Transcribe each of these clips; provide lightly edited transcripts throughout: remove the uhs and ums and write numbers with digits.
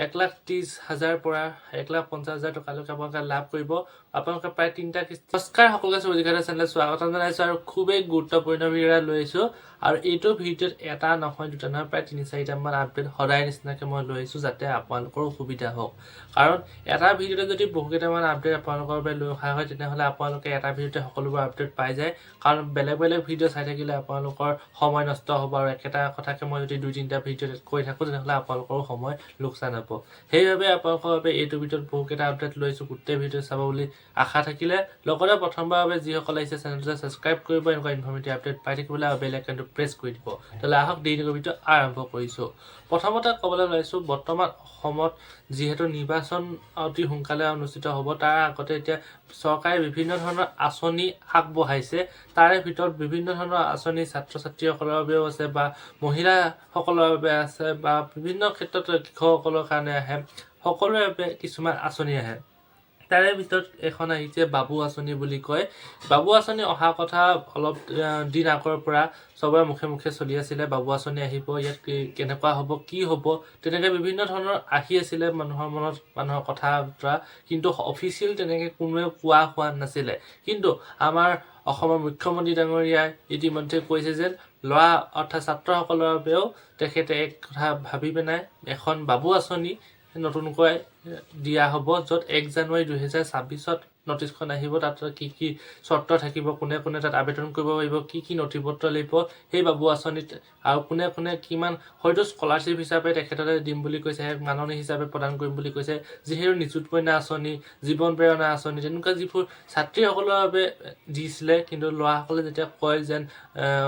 1,30,000 পৰা 1,50,000 টকালৈকে আপোনালোকে লাভ কৰিব। আপোনালোকে প্ৰায় 3টা কিস্তি। নমস্কাৰ সকলোকে সুবিধাৰ চেনেলত স্বাগতম জনাইছোঁ আৰু খুবেই গুৰুত্বপূৰ্ণ ভিডিঅ' লৈ আহিছোঁ। আৰু এইটো ভিডিঅ'ত এটা নহয় দুটা নহয় প্ৰায় 3-4টা মান আপডেট সদায় নিচিনাকৈ মই লৈ আহিছোঁ যাতে আপোনালোকৰ সুবিধা হওক। কাৰণ এটা ভিডিঅ'তে যদি বহুকেইটামান আপডেট আপোনালোকৰ বাবে লৈ অহা হয় তেনেহ'লে আপোনালোকে এটা ভিডিঅ'তে সকলোবোৰ আপডেট পাই যায়। কাৰণ বেলেগ বেলেগ ভিডিঅ' চাই থাকিলে আপোনালোকৰ সময় নষ্ট হ'ব আৰু একেটা কথাকে মই যদি 2-3টা ভিডিঅ'ত কৈ থাকোঁ তেনেহ'লে আপোনালোকৰো সময় লোকচান হ'ব। সেইবাবে আপোনালোকৰ বাবে এইটো ভিডিঅ'ত বহুকেইটা আপডেট লৈছোঁ, গোটেই ভিডিঅ' চাব বুলি আশা থাকিলে। লগতে প্ৰথমবাৰৰ বাবে যিসকল আহিছে চেনেলটো ছাবস্ক্ৰাইব কৰিব, এনেকুৱা ইনফৰ্মেটিভ আপডেট পাই থাকিবলৈ আৰু বেল আইকনটো প্ৰেছ কৰি দিব। তেতিয়াহ'লে আহক দেৰি নকৰি ভিডিঅ' আৰম্ভ কৰিছোঁ। প্ৰথমতে ক'বলৈ লৈছোঁ বৰ্তমান অসমত যিহেতু নিৰ্বাচন অতি সোনকালে অনুষ্ঠিত হ'ব, তাৰ আগতে এতিয়া চৰকাৰে বিভিন্ন ধৰণৰ আঁচনি আগবঢ়াইছে। তাৰে ভিতৰত বিভিন্ন ধৰণৰ আঁচনি ছাত্ৰ ছাত্ৰীসকলৰ বাবেও আছে বা মহিলাসকলৰ বাবে আছে বা বিভিন্ন ক্ষেত্ৰত কৃষকসকলৰ কাৰণে আহে, সকলোৰে বাবে কিছুমান আঁচনি আহে। তাৰে ভিতৰত এখন আহিছে বাবু আঁচনি বুলি কয়। বাবু আঁচনি অহা কথা অলপ দিন আগৰ পৰা চবৰে মুখে মুখে চলি আছিলে। বাবু আঁচনি আহিব, ইয়াত কেনেকুৱা হ'ব, কি হ'ব, তেনেকৈ বিভিন্ন ধৰণৰ আহি আছিলে মানুহৰ মনত, মানুহৰ কথা বতৰা, কিন্তু অফিচিয়েল তেনেকৈ কোনোৱে কোৱা হোৱা নাছিলে। কিন্তু আমাৰ অসমৰ মুখ্যমন্ত্ৰী ডাঙৰীয়াই ইতিমধ্যে কৈছে যেন ল'ৰা অৰ্থাৎ ছাত্ৰসকলৰ বাবেও তেখেতে এক কথা ভাবি পেলাই এখন বাবু আঁচনি নতুনকৈ দিয়া হ'ব, য'ত 1 জানুৱাৰী 2026ত নটিছখন আহিব। তাত কি কি চৰ্ত থাকিব, কোনে কোনে তাত আবেদন কৰিব পাৰিব, কি কি নথিপত্ৰ লাগিব সেই বাবু আঁচনিত, আৰু কোনে কোনে কিমান, হয়তো স্কলাৰশ্বিপ হিচাপে তেখেতলৈ দিম বুলি কৈছে, মাননি হিচাপে প্ৰদান কৰিম বুলি কৈছে। যিহেতু নিযুত মইনা আঁচনি, জীৱন প্ৰেৰণা আঁচনি, তেনেকুৱা যিবোৰ ছাত্ৰীসকলৰ বাবে দিছিলে, কিন্তু ল'ৰাসকলে যেতিয়া কয় যেন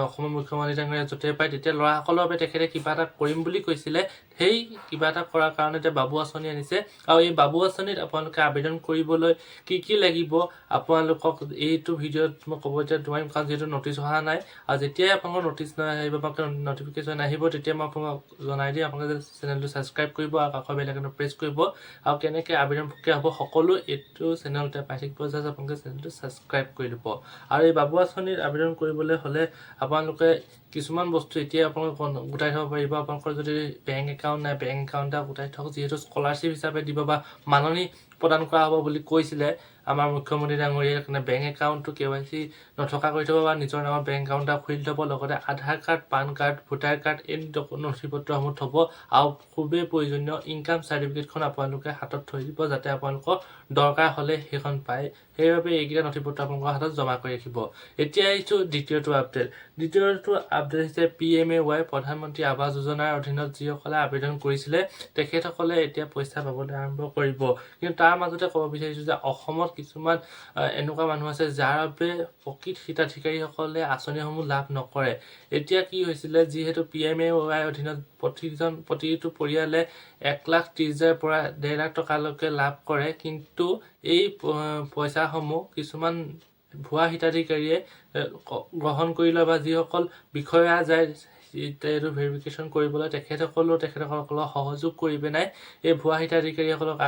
অসমৰ মুখ্যমন্ত্ৰী ডাঙৰীয়া য'তে পায় তেতিয়া ল'ৰাসকলৰ বাবে তেখেতে কিবা এটা কৰিম বুলি কৈছিলে। সেই কিবা এটা কৰাৰ কাৰণে এতিয়া বাবু আঁচনি আনিছে। আৰু এই বাবু আঁচনিত আপোনালোকে আবেদন কৰিবলৈ কি কি লাগিব আপোনালোকক এইটো ভিডিঅ'ত মই ক'ব এতিয়া নোৱাৰিম, কাৰণ যিহেতু নটিছ অহা নাই। আৰু যেতিয়াই আপোনালোকৰ নটিছ আহিব, আপোনালোকৰ নটিফিকেশ্যন আহিব, তেতিয়া মই আপোনালোকক জনাই দিম। আপোনালোকে চেনেলটো ছাবস্ক্ৰাইব কৰিব আৰু কাষৰ বেল আইকনটো প্ৰেছ কৰিব। আৰু কেনেকৈ আবেদন প্ৰক্ৰিয়া হ'ব সকলো এইটো চেনেলতে পাই থাকিব, জাষ্ট আপোনালোকে চেনেলটো ছাবস্ক্ৰাইব কৰি দিব। আৰু এই বাবু আঁচনিত আবেদন কৰিবলৈ হ'লে আপোনালোকে কিছুমান বস্তু এতিয়া আপোনালোকে গোটাই থ'ব পাৰিব। আপোনালোকৰ যদি বেংক একাউণ্ট নাই, বেংক একাউণ্ট এটা গোটাই থওক। যিহেতু স্কলাৰশ্বিপ হিচাপে দিব বা মাননি প্ৰদান কৰা হ'ব বুলি কৈছিলে আমাৰ মুখ্যমন্ত্ৰী ডাঙৰীয়াই, কাৰণে বেংক একাউণ্টটো KYC নথকা কৰি থ'ব বা নিজৰ নামত বেংক একাউণ্ট এটা খুলি থ'ব। লগতে Aadhaar card, PAN card, voter card, এই নথিপত্ৰসমূহ থ'ব। আৰু খুবেই প্ৰয়োজনীয় ইনকাম চাৰ্টিফিকেটখন আপোনালোকে হাতত থৈ দিব, যাতে আপোনালোকৰ দৰকাৰ হ'লে সেইখন পায়। সেইবাবে এইকেইটা নথিপত্ৰ আপোনালোকৰ হাতত জমা কৰি ৰাখিব। এতিয়া আহিছোঁ দ্বিতীয়টো আপডেট। দ্বিতীয়টো আপডেট হৈছে PMAY, প্ৰধানমন্ত্ৰী আৱাস যোজনাৰ অধীনত যিসকলে আবেদন কৰিছিলে তেখেতসকলে এতিয়া পইচা পাবলৈ আৰম্ভ কৰিব। কিন্তু তাৰ মাজতে ক'ব বিচাৰিছোঁ যে অসমত কিছুমান এনেকুৱা মানুহ আছে যাৰ বাবে প্ৰকৃত হিতাধিকাৰীসকলে আঁচনিসমূহ লাভ নকৰে। এতিয়া কি হৈছিলে, যিহেতু PMAY অধীনত প্ৰতিটো পৰিয়ালে 1,30,000 পৰা 1.5 লাখ টকালৈকে লাভ কৰে, কিন্তু এই পইচাসমূহ কিছুমান ভুৱা হিতাধিকাৰীয়ে গ্ৰহণ কৰি লয়, বা যিসকল বিষয়া যায় এইটো ভেৰিফিকেশ্যন কৰিবলৈ তেখেতসকলক সহযোগ কৰি পেলাই এই ভুৱা হিতাধিকাৰীসকলক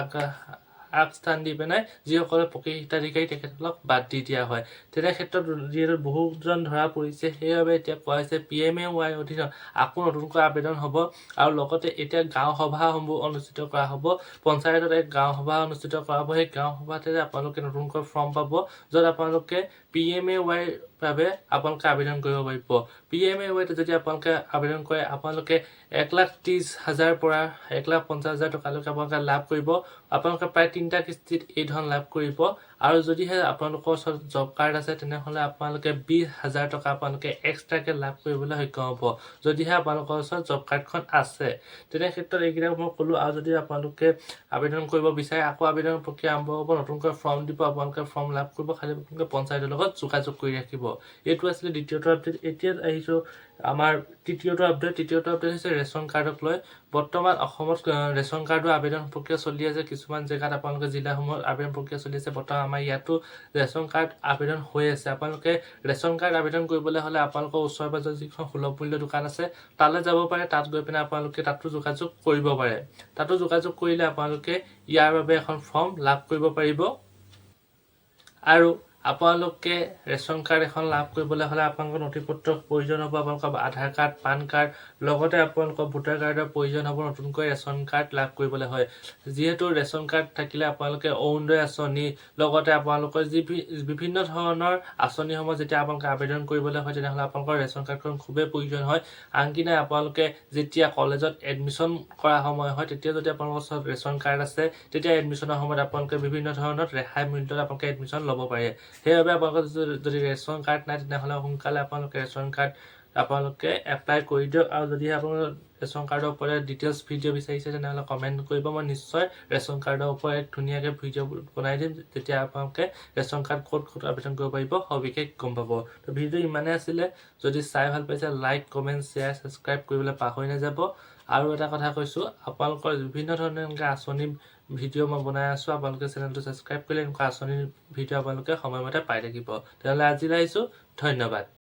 আগস্থান দি পেলাই যিসকলে প্ৰকৃত হিতাধিকাৰী তেখেতসকলক বাদ দি দিয়া হয়। তেনে ক্ষেত্ৰত যিহেতু বহুজন ধৰা পৰিছে, সেইবাবে এতিয়া কোৱা হৈছে PMAY অধীনত আকৌ নতুনকৈ আবেদন হ'ব। আৰু লগতে এতিয়া গাঁও সভাসমূহ অনুষ্ঠিত কৰা হ'ব। পঞ্চায়তত এক গাঁও সভা অনুষ্ঠিত কৰা হ'ব। সেই গাঁও সভাতে আপোনালোকে নতুনকৈ ফৰ্ম পাব, য'ত আপোনালোকে PMAY বাবে আপোনালোকে আবেদন কৰিব পাৰিব। PMAYত যদি আপোনালোকে আবেদন কৰে, আপোনালোকে 1,30,000 পৰা 1,50,000 টকালৈকে আপোনালোকে লাভ কৰিব। আপোনালোকে প্ৰায় 3টা কিস্তিত এই ধন লাভ কৰিব। আৰু যদিহে আপোনালোকৰ ওচৰত জব কাৰ্ড আছে তেনেহ'লে আপোনালোকে 20,000 টকা আপোনালোকে এক্সট্ৰাকৈ লাভ কৰিবলৈ সক্ষম হ'ব, যদিহে আপোনালোকৰ ওচৰত জব কাৰ্ডখন আছে। তেনে ক্ষেত্ৰত এইকেইটা মই ক'লোঁ। আৰু যদি আপোনালোকে আবেদন কৰিব বিচাৰে, আকৌ আবেদন প্ৰক্ৰিয়া আৰম্ভ হ'ব, নতুনকৈ ফৰ্ম দিব, আপোনালোকে ফৰ্ম লাভ কৰিব। খালি আপোনালোকে পঞ্চায়তৰ লগত যোগাযোগ কৰি ৰাখিব। এইটো আছিলে দ্বিতীয়টো আপডেট। এতিয়া আহিছোঁ আমাৰ তৃতীয়টো আপডেট। তৃতীয়টো আপডেট হৈছে ৰেচন কাৰ্ডক লৈ। বৰ্তমান অসমত ৰেচন কাৰ্ডৰ আবেদন প্ৰক্ৰিয়া চলি আছে। কিছুমান জেগাত আপোনালোকে জিলাসমূহত আবেদন প্ৰক্ৰিয়া চলি আছে। বৰ্তমান আমাৰ ইয়াতো ৰেচন কাৰ্ড আবেদন হৈ আছে। আপোনালোকে ৰেচন কাৰ্ড আবেদন কৰিবলৈ হ'লে আপোনালোকৰ ওচৰে পাজৰে যিখন সুলভ মূল্য দোকান আছে তালৈ যাব পাৰে। তাত গৈ পিনে আপোনালোকে তাতো যোগাযোগ কৰিব পাৰে। তাতো যোগাযোগ কৰিলে আপোনালোকে ইয়াৰ বাবে এখন ফৰ্ম লাভ কৰিব পাৰিব। আৰু আপোনালোকে ৰেচন কাৰ্ড এখন লাভ কৰিবলৈ হ'লে আপোনালোকৰ নথিপত্ৰৰ প্ৰয়োজন হ'ব। আপোনালোকৰ আধাৰ কাৰ্ড, পান কাৰ্ড, লগতে আপোনালোকৰ ভোটাৰ কাৰ্ডৰ প্ৰয়োজন হ'ব নতুনকৈ ৰেচন কাৰ্ড লাভ কৰিবলৈ হয়। যিহেতু ৰেচন কাৰ্ড থাকিলে আপোনালোকে অৰুণোদয় আঁচনি, লগতে আপোনালোকৰ বিভিন্ন ধৰণৰ আঁচনিসমূহ যেতিয়া আপোনালোকে আবেদন কৰিবলৈ হয়, তেনেহ'লে আপোনালোকৰ ৰেচন কাৰ্ডখন খুবেই প্ৰয়োজন হয়। আনকি নাই আপোনালোকে যেতিয়া কলেজত এডমিশ্যন কৰা সময় হয়, তেতিয়া যদি আপোনালোকৰ ওচৰত ৰেচন কাৰ্ড আছে, তেতিয়া এডমিশ্যনৰ সময়ত আপোনালোকে বিভিন্ন ধৰণৰ ৰেহাই মূল্যত আপোনালোকে এডমিশ্যন ল'ব পাৰে। সেইবাবে আপোনালোকৰ যদি ৰেচন কাৰ্ড নাই, তেনেহ'লে সোনকালে আপোনালোকে ৰেচন কাৰ্ড আপোনালোকে এপ্লাই কৰি দিয়ক। আৰু যদি আপোনালোকৰ ৰেচন কাৰ্ডৰ ওপৰত ডিটেইলছ ভিডিঅ' বিচাৰিছে, তেনেহ'লে কমেণ্ট কৰিব। মই নিশ্চয় ৰেচন কাৰ্ডৰ ওপৰত ধুনীয়াকৈ ভিডিঅ' বনাই দিম, তেতিয়া আপোনালোকে ৰেচন কাৰ্ড ক'ত আবেদন কৰিব পাৰিব সবিশেষ গম পাব। তো ভিডিঅ'টো ইমানেই আছিলে। যদি চাই ভাল পাইছে, লাইক, কমেণ্ট, শ্বেয়াৰ, ছাবস্ক্ৰাইব কৰিবলৈ পাহৰি নাযাব। আৰু এটা কথা কৈছোঁ, আপোনালোকৰ বিভিন্ন ধৰণৰ এনেকৈ আঁচনি ভিডিঅ' মই বনাই আছোঁ। আপোনালোকে চেনেলটো ছাবস্ক্ৰাইব কৰিলে এনেকুৱা আঁচনিৰ ভিডিঅ' আপোনালোকে সময়মতে পাই থাকিব। তেতিয়াহ'লে আজিলৈ আহিছোঁ। ধন্যবাদ।